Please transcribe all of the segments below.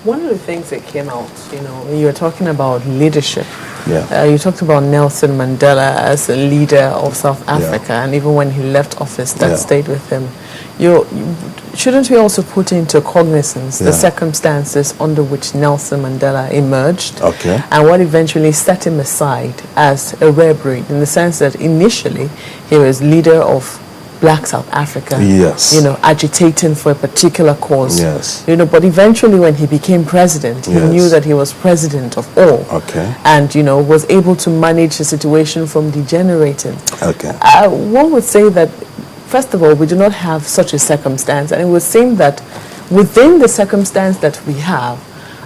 One of the things that came out, you were talking about leadership. Yeah. You talked about Nelson Mandela as a leader of South Africa, and even when he left office, that stayed with him. Shouldn't we also put into cognizance the circumstances under which Nelson Mandela emerged, and what eventually set him aside as a rare breed, in the sense that initially he was leader of Black South Africa, agitating for a particular cause. But eventually when he became president, he knew that he was president of all. And, was able to manage the situation from degenerating. One would say that, first of all, we do not have such a circumstance, and it would seem that within the circumstance that we have,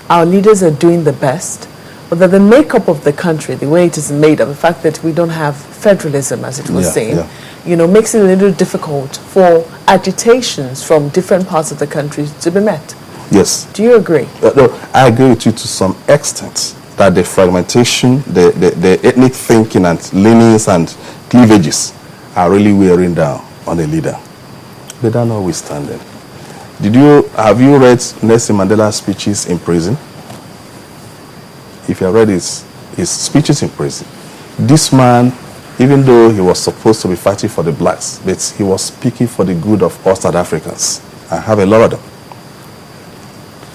our leaders are doing the best, but that the makeup of the country, the way it is made up, the fact that we don't have federalism, as it was saying, makes it a little difficult for agitations from different parts of the country to be met. Yes. Do you agree? No, I agree with you to some extent that the fragmentation, the ethnic thinking and leanings and cleavages are really wearing down on the leader. But that notwithstanding, have you read Nelson Mandela's speeches in prison? If you have read his speeches in prison, this man, even though he was supposed to be fighting for the blacks, but he was speaking for the good of all South Africans. I have a lot of them.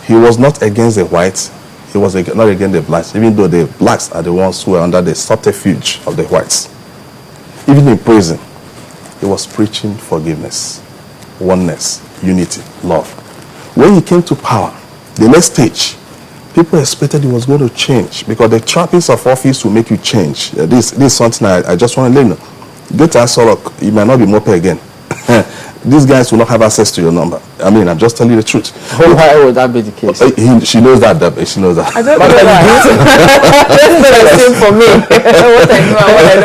He was not against the whites. He was not against the blacks, even though the blacks are the ones who are under the subterfuge of the whites. Even in prison, he was preaching forgiveness, oneness, unity, love. When he came to power, the next stage, people expected he was going to change, because the trappings of office will make you change. This is something I just want to let you know. Go to Asorok, you might not be Mope again. These guys will not have access to your number. I mean, I'm just telling you the truth. Why would that be the case? She knows that. She knows that. I don't know that. That's the same for me. What I know, what I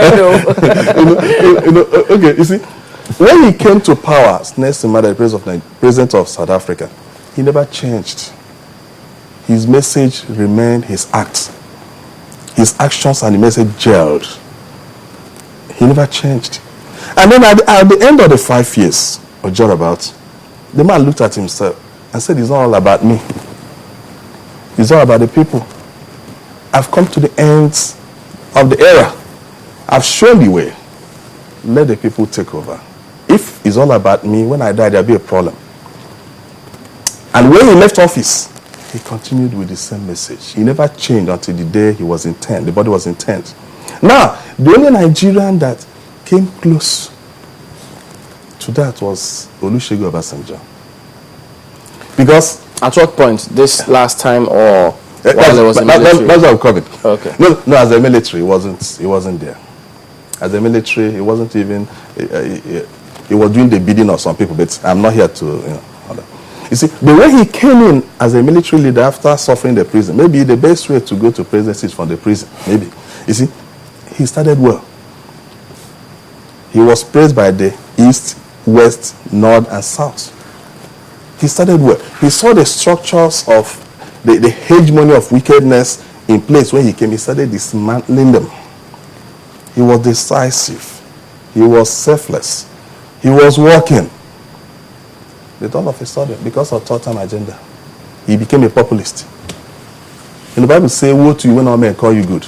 don't know. Okay, you see, when he came to power, Nelson Mandela, the president of South Africa, he never changed. His message remained his acts. His actions and the message gelled. He never changed. And then at the end of the 5 years, or just about, the man looked at himself and said, it's not all about me. It's all about the people. I've come to the ends of the era. I've shown the way. Let the people take over. If it's all about me, when I die, there'll be a problem. And when he left office, he continued with the same message. He never changed until the day he was intent. The body was intent. Now, the only Nigerian that came close to that was Olusegun Obasanjo. Because at what point? This last time, or while there was in the military? That's what I'm coming. Okay. No, as a military, he wasn't there. As a military, he wasn't even. He was doing the bidding of some people, but I'm not here to. You see, the way he came in as a military leader after suffering the prison, maybe the best way to go to presidency is from the prison. Maybe. You see, he started well. He was praised by the East, West, North, and South. He started well. He saw the structures of the hegemony of wickedness in place when he came. He started dismantling them. He was decisive. He was selfless. He was working. But all of a sudden, because of third-time agenda, he became a populist. And the Bible says, woe to you when all men call you good.